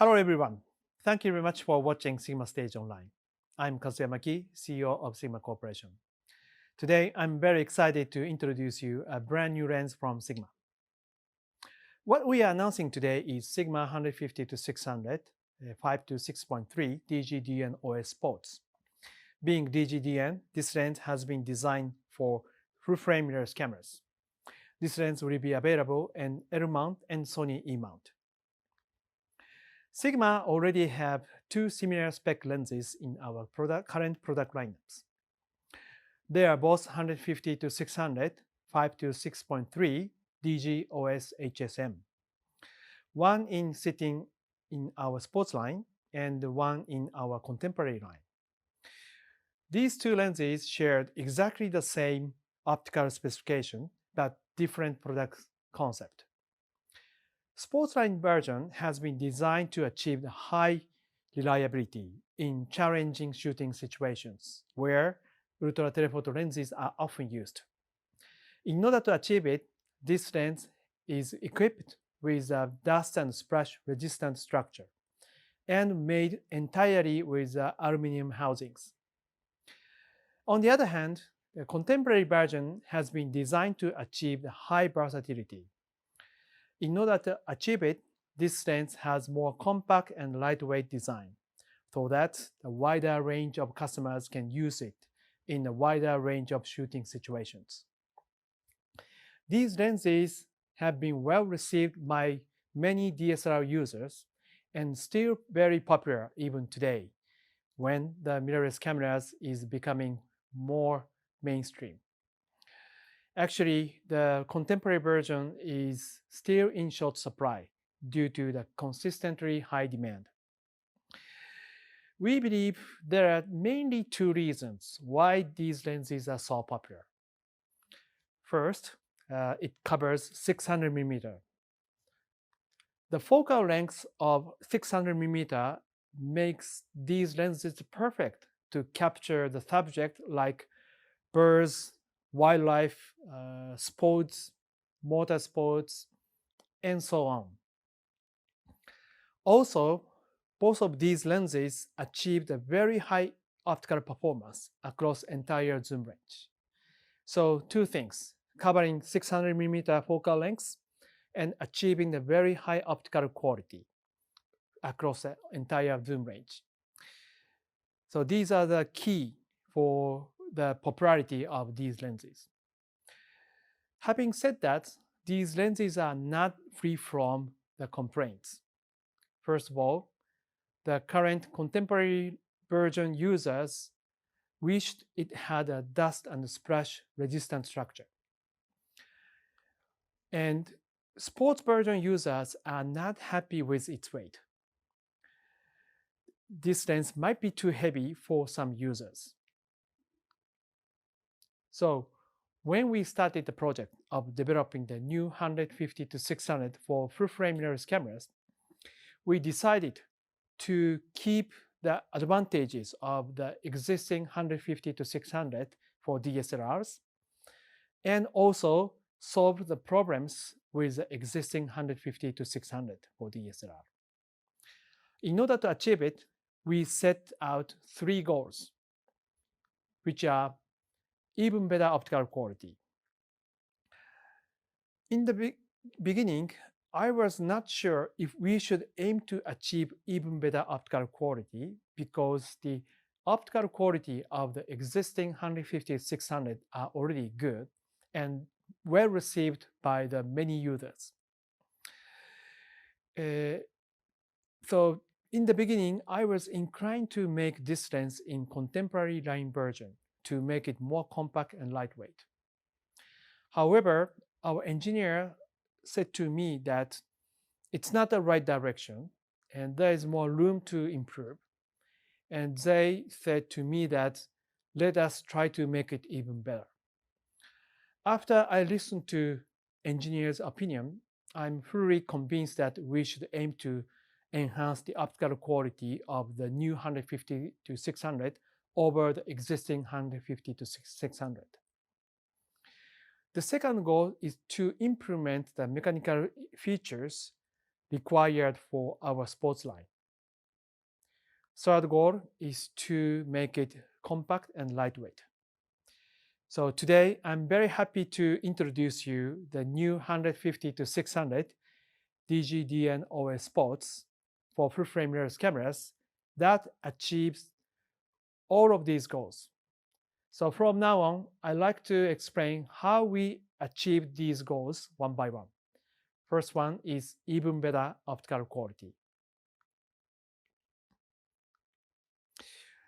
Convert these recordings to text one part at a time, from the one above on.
Hello everyone. Thank you very much for watching Sigma Stage Online. I'm Kazuyama Ki, CEO of Sigma Corporation. Today, I'm very excited to introduce you a brand new lens from Sigma. What we are announcing today is Sigma 150-600 F5-6.3 DG DN OS sports. Being DG DN, this lens has been designed for full-frame mirrorless cameras. This lens will be available in L-mount and Sony E-mount. Sigma already have two similar spec lenses in our current product lineups. They are both 150-600 F5-6.3 DG OS HSM. One in sitting in our sports line and one in our contemporary line. These two lenses shared exactly the same optical specification but different product concept. Sports line version has been designed to achieve high reliability in challenging shooting situations where ultra-telephoto lenses are often used. In order to achieve it, this lens is equipped with a dust and splash resistant structure and made entirely with aluminum housings. On the other hand, the contemporary version has been designed to achieve high versatility. In order to achieve it, this lens has more compact and lightweight design so that a wider range of customers can use it in a wider range of shooting situations. These lenses have been well received by many DSLR users and still very popular even today when the mirrorless cameras is becoming more mainstream. Actually, the contemporary version is still in short supply due to the consistently high demand. We believe there are mainly two reasons why these lenses are so popular. First, it covers 600mm. The focal length of 600mm makes these lenses perfect to capture the subject like birds, wildlife, sports, motorsports, and so on. Also, both of these lenses achieved a very high optical performance across entire zoom range. So two things, covering 600mm focal length and achieving a very high optical quality across the entire zoom range. So these are the key for the popularity of these lenses. Having said that, these lenses are not free from the complaints. First of all, the current contemporary version users wished it had a dust and splash resistant structure. And sports version users are not happy with its weight. This lens might be too heavy for some users. So when we started the project of developing the new 150-600 for full-frame mirrorless cameras, we decided to keep the advantages of the existing 150-600 for DSLRs and also solve the problems with the existing 150-600 for DSLR. In order to achieve it, we set out three goals, which are even better optical quality. In the beginning, I was not sure if we should aim to achieve even better optical quality because the optical quality of the existing 150-600 are already good and well received by the many users. So in the beginning, I was inclined to make this lens in contemporary line version to make it more compact and lightweight. However, our engineer said to me that it's not the right direction and there is more room to improve. And they said to me that let us try to make it even better. After I listened to engineer's opinion, I'm fully convinced that we should aim to enhance the optical quality of the new 150-600 over the existing 150-600. The second goal is to implement the mechanical features required for our sports line, Third goal is to make it compact and lightweight. So today, I'm very happy to introduce you the new 150-600 DG DN OS spots for full-frame mirrorless cameras that achieves all of these goals. So from now on, I'd like to explain how we achieve these goals one by one. First one is even better optical quality.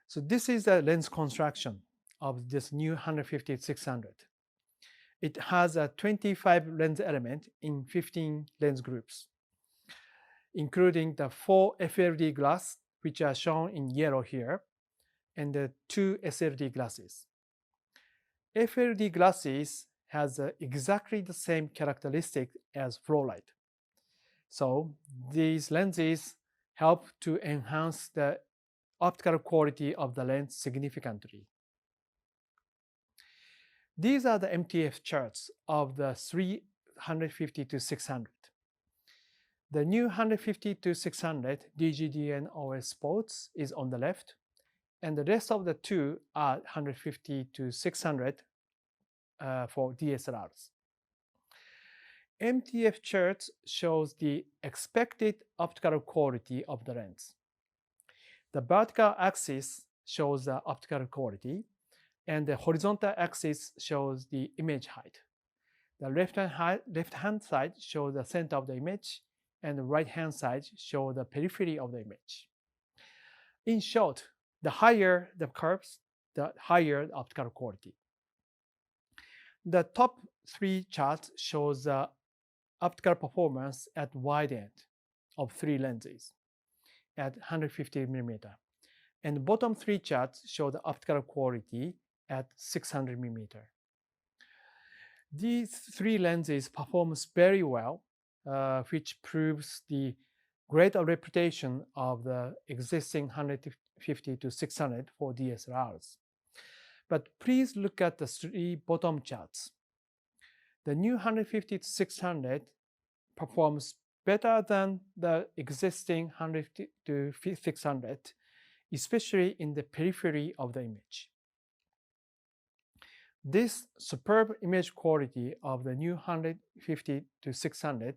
So this is the lens construction of this new 150-600. It has a 25 lens element in 15 lens groups, including the 4 FLD glass, which are shown in yellow here, and the 2 SLD glasses. FLD glasses has exactly the same characteristic as flow light. So these lenses help to enhance the optical quality of the lens significantly. These are the MTF charts of the 150-600. The new 150-600 DG DN OS spots is on the left, and the rest of the two are 150-600 for DSLRs. MTF chart shows the expected optical quality of the lens. The vertical axis shows the optical quality, and the horizontal axis shows the image height. The left-hand side shows the center of the image, and the right-hand side shows the periphery of the image. In short, the higher the curves, the higher the optical quality. The top three charts shows the optical performance at wide end of 3 lenses at 150mm, and the bottom 3 charts show the optical quality at 600mm. These 3 lenses performs very well, which proves the great reputation of the existing 150-600 for DSLRs. But please look at the 3 bottom charts. The new 150-600 performs better than the existing 150-600, especially in the periphery of the image. This superb image quality of the new 150-600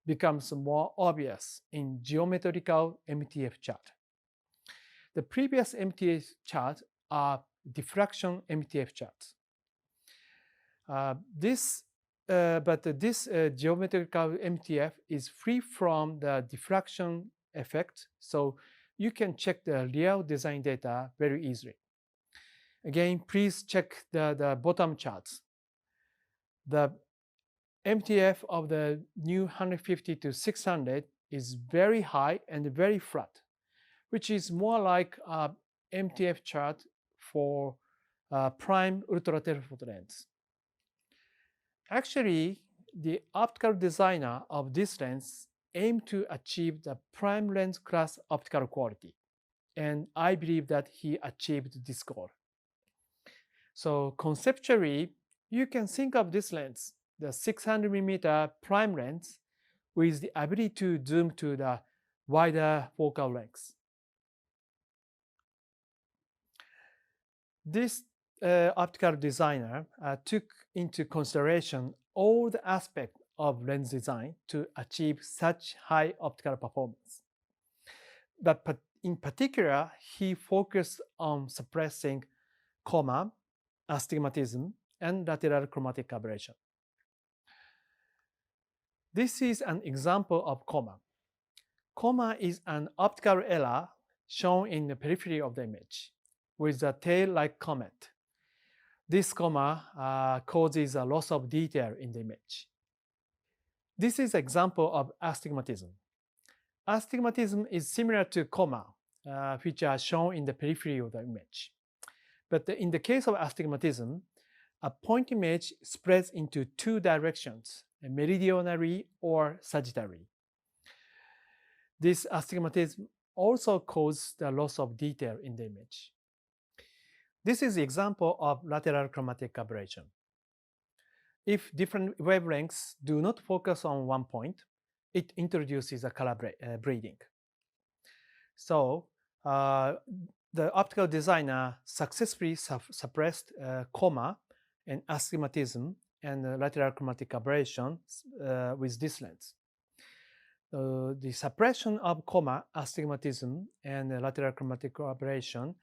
becomes more obvious in geometrical MTF chart. The previous MTF charts are diffraction MTF charts. This geometrical MTF is free from the diffraction effect, so you can check the real design data very easily. Again, please check the bottom charts. The MTF of the new 150-600 is very high and very flat, which is more like a MTF chart for prime ultra-telephoto lens. Actually, the optical designer of this lens aimed to achieve the prime lens class optical quality, and I believe that he achieved this goal. So conceptually, you can think of this lens, the 600mm prime lens, with the ability to zoom to the wider focal length. This optical designer took into consideration all the aspects of lens design to achieve such high optical performance. But in particular, he focused on suppressing coma, astigmatism, and lateral chromatic aberration. This is an example of coma. Coma is an optical error shown in the periphery of the image with a tail-like comet. This coma causes a loss of detail in the image. This is an example of astigmatism. Astigmatism is similar to coma, which are shown in the periphery of the image. But in the case of astigmatism, a point image spreads into 2 directions, meridionally or sagittally. This astigmatism also causes the loss of detail in the image. This is the example of lateral chromatic aberration. If different wavelengths do not focus on one point, it introduces a color bleeding. So uh, the optical designer successfully suppressed coma and astigmatism and lateral chromatic aberration with this lens. The suppression of coma, astigmatism, and lateral chromatic aberration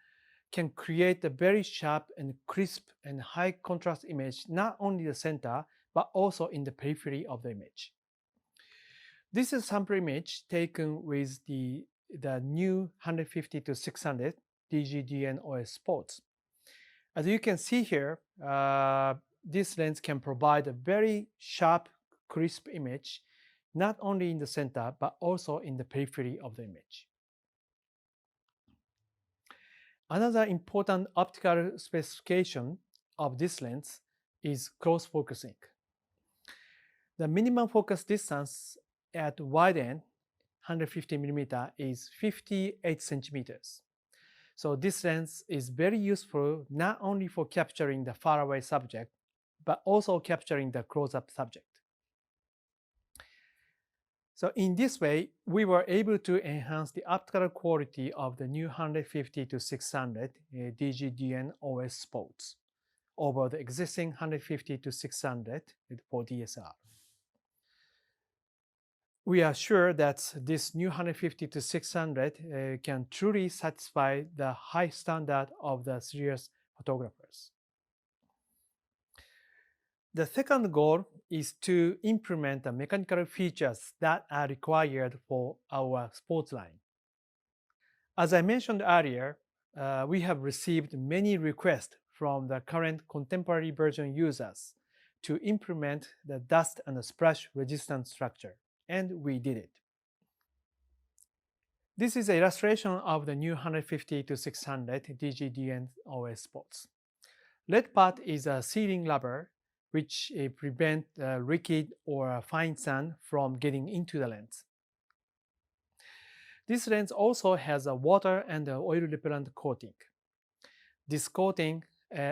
can create a very sharp and crisp and high contrast image, not only the center, but also in the periphery of the image. This is a sample image taken with the new 150-600 DG DN OS sports. As you can see here, this lens can provide a very sharp, crisp image, not only in the center, but also in the periphery of the image. Another important optical specification of this lens is close focusing. The minimum focus distance at wide end 150mm is 58 centimeters. So this lens is very useful not only for capturing the faraway subject, but also capturing the close-up subject. So in this way, we were able to enhance the optical quality of the new 150-600 DG DN OS sports over the existing 150-600 for DSLR. We are sure that this new 150-600 can truly satisfy the high standard of the serious photographers. The second goal is to implement the mechanical features that are required for our sports line. As I mentioned earlier, we have received many requests from the current contemporary version users to implement the dust and splash resistant structure, and we did it. This is an illustration of the new 150-600 DG DN OS spots. Red part is a sealing rubber which prevents liquid or fine sand from getting into the lens. This lens also has a water and oil repellent coating. This coating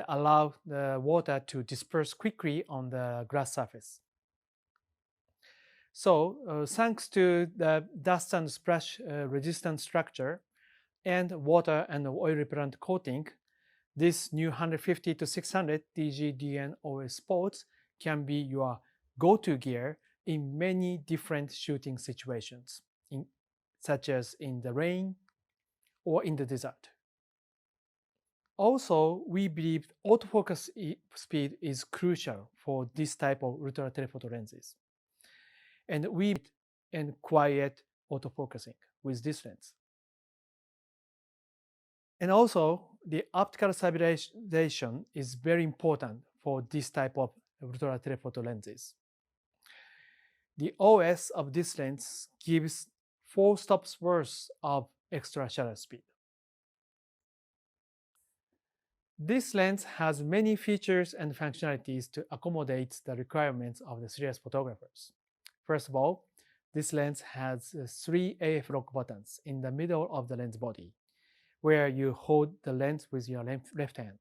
allows the water to disperse quickly on the glass surface. So, thanks to the dust and splash resistant structure and water and oil repellent coating, this new 150-600 DG DN OS sports can be your go-to gear in many different shooting situations, such as in the rain or in the desert. Also, we believe autofocus speed is crucial for this type of ultra-telephoto lenses. And we and quiet autofocusing with this lens. And also, the optical stabilization is very important for this type of ultra-telephoto lenses. The OS of this lens gives 4 stops worth of extra shutter speed. This lens has many features and functionalities to accommodate the requirements of the serious photographers. First of all, this lens has 3 AF lock buttons in the middle of the lens body, where you hold the lens with your left hand,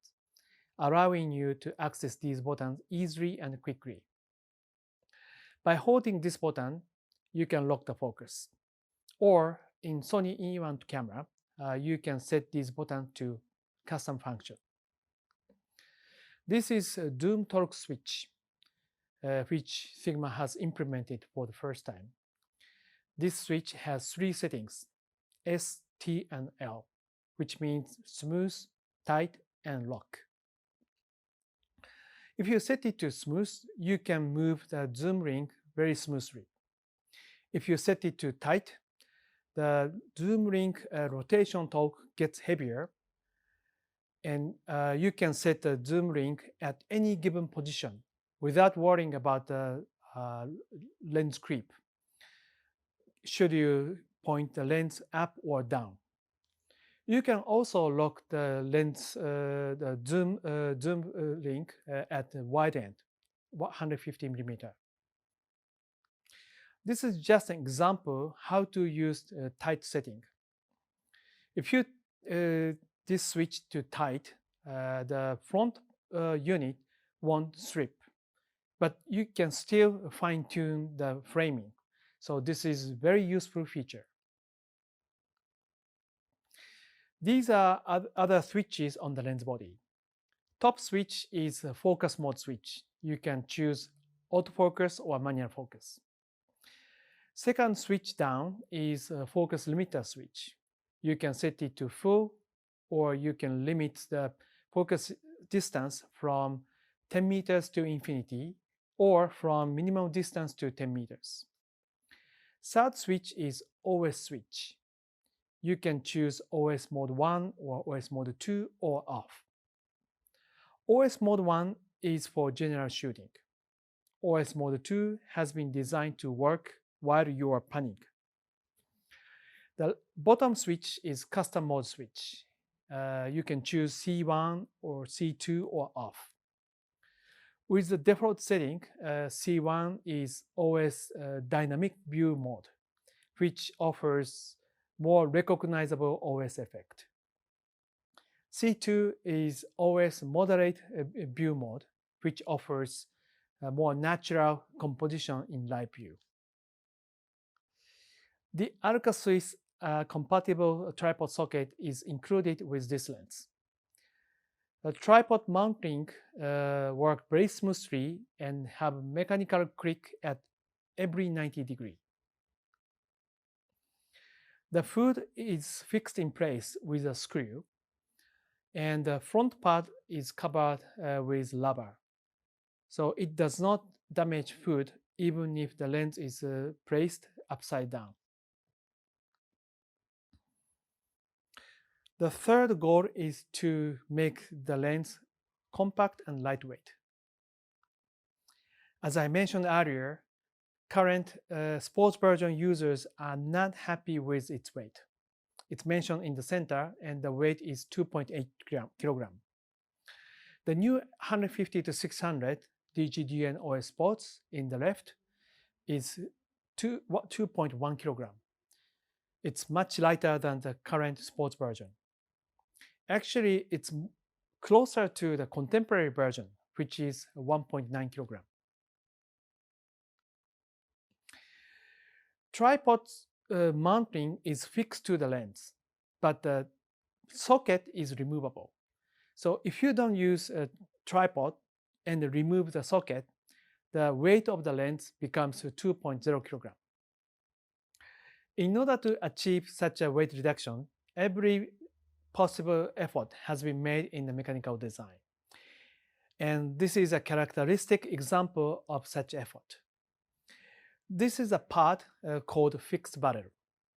allowing you to access these buttons easily and quickly. By holding this button, you can lock the focus. Or in Sony E-mount camera, you can set these buttons to custom function. This is a zoom torque switch, which Sigma has implemented for the first time. This switch has 3 settings, S, T, and L, which means smooth, tight, and lock. If you set it to smooth, you can move the zoom ring very smoothly. If you set it to tight, the zoom ring rotation torque gets heavier, and you can set the zoom ring at any given position without worrying about the lens creep, should you point the lens up or down. You can also lock the lens, the zoom ring at the wide end, 150mm. This is just an example how to use tight setting. If you this switch to tight, the front unit won't strip, but you can still fine-tune the framing. So this is a very useful feature. These are other switches on the lens body. Top switch is a focus mode switch. You can choose autofocus or manual focus. Second switch down is a focus limiter switch. You can set it to full, or you can limit the focus distance from 10 meters to infinity, or from minimum distance to 10 meters. Third switch is OS switch. You can choose OS mode 1 or OS mode 2 or off. OS mode 1 is for general shooting. OS mode 2 has been designed to work while you are panning. The bottom switch is custom mode switch. You can choose C1 or C2 or off. With the default setting, C1 is OS dynamic view mode, which offers more recognizable OS effect. C2 is OS moderate view mode, which offers more natural composition in live view. The Alka-Swiss compatible tripod socket is included with this lens. The tripod mounting works very smoothly and have mechanical click at every 90 degrees. The hood is fixed in place with a screw, and the front part is covered with rubber. So it does not damage hood even if the lens is placed upside down. The third goal is to make the lens compact and lightweight. As I mentioned earlier, current sports version users are not happy with its weight. It's mentioned in the center, and the weight is 2.8 kilogram. The new 150-600 DG DN OS sports in the left is 2.1 kilogram. It's much lighter than the current sports version. Actually, it's closer to the contemporary version, which is 1.9 kilogram. Tripod mounting is fixed to the lens, but the socket is removable. So if you don't use a tripod and remove the socket, the weight of the lens becomes 2.0 kilogram. In order to achieve such a weight reduction, every possible effort has been made in the mechanical design. And this is a characteristic example of such effort. This is a part called fixed barrel,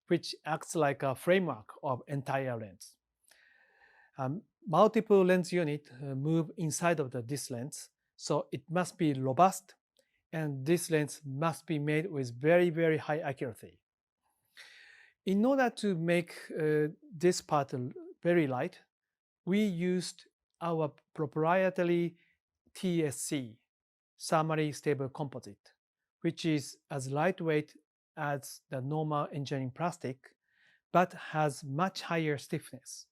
which acts like a framework of entire lens. Multiple lens units move inside of this lens, so it must be robust, and this lens must be made with very, very high accuracy. In order to make this part very light, we used our proprietary TSC, thermally stable composite, which is as lightweight as the normal engineering plastic, but has much higher stiffness.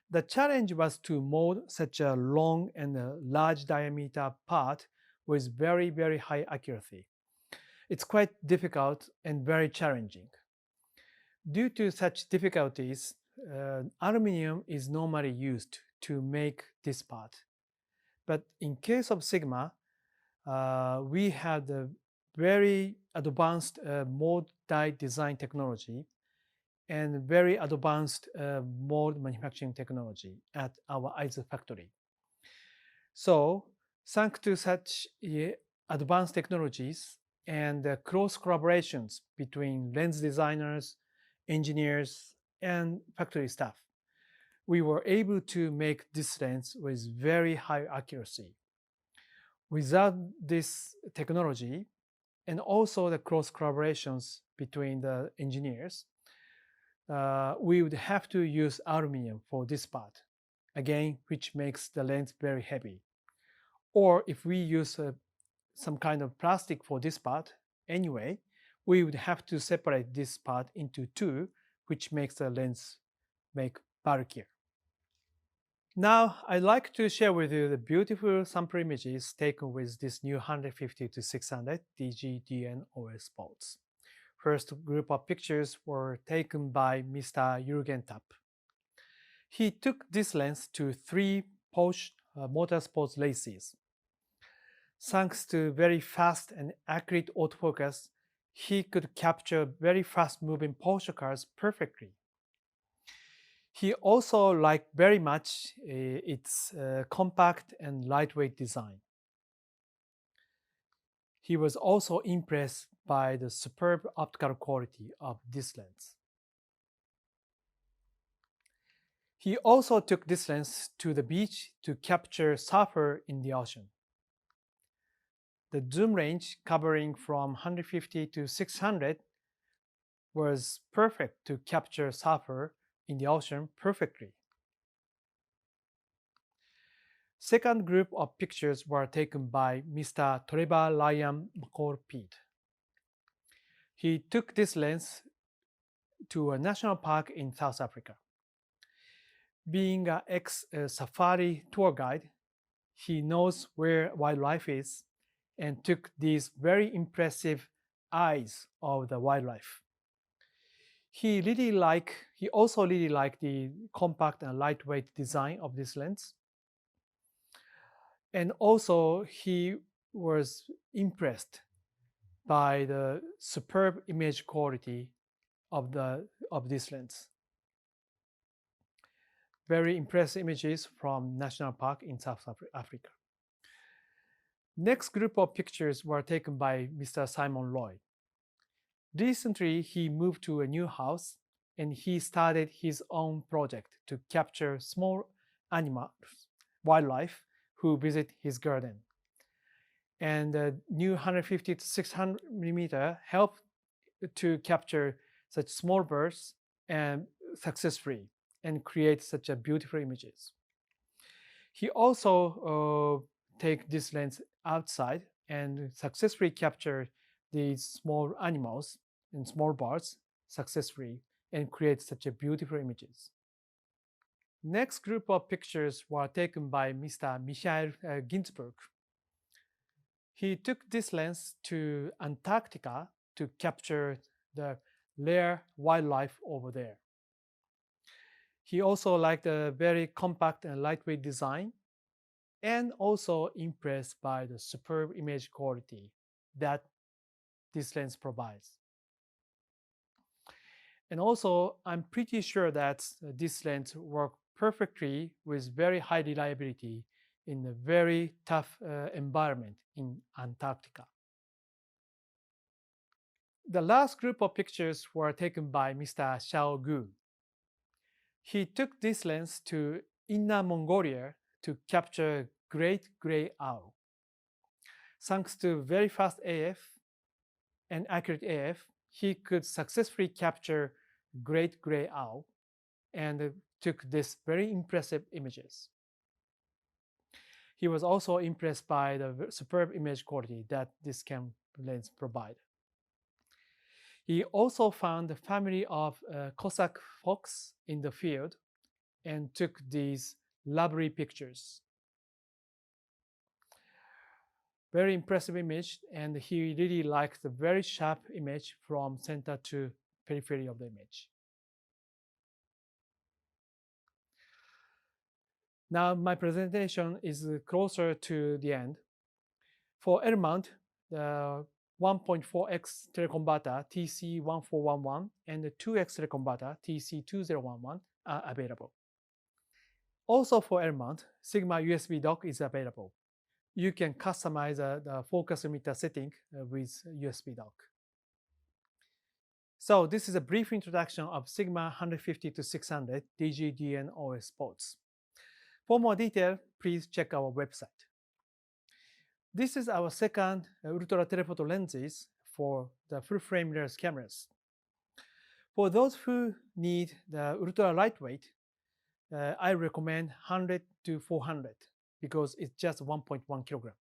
The challenge was to mold such a long and large diameter part with very, very high accuracy. It's quite difficult and very challenging. Due to such difficulties, aluminum is normally used to make this part. But in case of Sigma, we have the very advanced mold die design technology and very advanced mold manufacturing technology at our Aizu factory. So, thanks to such advanced technologies and close collaborations between lens designers, engineers, and factory staff, we were able to make this lens with very high accuracy. Without this technology, and also the close collaborations between the engineers, we would have to use aluminum for this part, again, which makes the lens very heavy. Or if we use some kind of plastic for this part, anyway, we would have to separate this part into two, which makes the lens bulkier. Now, I'd like to share with you the beautiful sample images taken with this new 150-600 DG DN OS bolts. First group of pictures were taken by Mr. Jürgen. He took this lens to 3 Porsche motorsport races. Thanks to very fast and accurate autofocus, he could capture very fast-moving Porsche cars perfectly. He also liked very much its compact and lightweight design. He was also impressed by the superb optical quality of this lens. He also took this lens to the beach to capture surfer in the ocean. The zoom range covering from 150 to 600 was perfect to capture surfer in the ocean perfectly. Second group of pictures were taken by Mr. Trevor Ryan McCall-Pitt. He took this lens to a national park in South Africa. Being an ex-safari tour guide, he knows where wildlife is and took these very impressive eyes of the wildlife. He also really liked the compact and lightweight design of this lens. And also he was impressed by the superb image quality of this lens. Very impressive images from National Park in South Africa. Next group of pictures were taken by Mr. Simon Lloyd. Recently, he moved to a new house and he started his own project to capture small animals, wildlife, who visit his garden. And the new 150 to 600mm helped to capture such small birds and successfully and create such a beautiful images. He also take this lens outside and successfully capture these small animals and small birds successfully and create such a beautiful images. Next group of pictures were taken by Mr. Michael Ginzburg. He took this lens to Antarctica to capture the rare wildlife over there. He also liked the very compact and lightweight design and also impressed by the superb image quality that this lens provides. And also, I'm pretty sure that this lens works perfectly with very high reliability in a very tough environment in Antarctica. The last group of pictures were taken by Mr. Xiao Gu. He took this lens to Inner Mongolia to capture great gray owl. Thanks to very fast AF and accurate AF, he could successfully capture great gray owl and took this very impressive images. He was also impressed by the superb image quality that this lens provides. He also found the family of Cossack fox in the field and took these lovely pictures. Very impressive image, and he really liked the very sharp image from center to periphery of the image. Now my presentation is closer to the end. For L-mount, the 1.4x teleconverter TC1411 and the 2x teleconverter TC2011 are available. Also for L-mount, Sigma USB dock is available. You can customize the focus emitter setting with USB dock. So this is a brief introduction of Sigma 150-600 DG DN OS ports. For more detail, please check our website. This is our second ultra-telephoto lenses for the full-frame mirrorless cameras. For those who need the ultra lightweight, I recommend 100 to 400 because it's just 1.1 kilogram.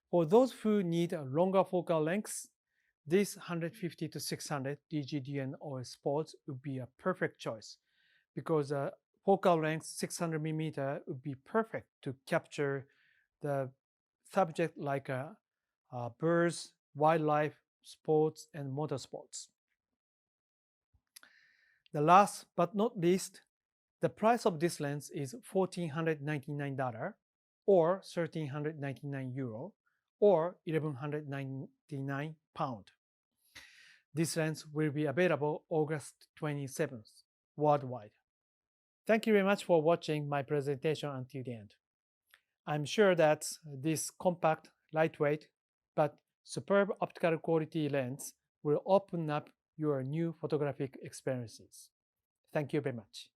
For those who need a longer focal length, this 150 to 600 DG DN OS ports would be a perfect choice because focal length 600mm would be perfect to capture the subject like birds, wildlife, sports, and motorsports. The last but not least, the price of this lens is $1,499 or €1,399 or £1,199. This lens will be available August 27th worldwide. Thank you very much for watching my presentation until the end. I'm sure that this compact, lightweight, but superb optical quality lens will open up your new photographic experiences. Thank you very much.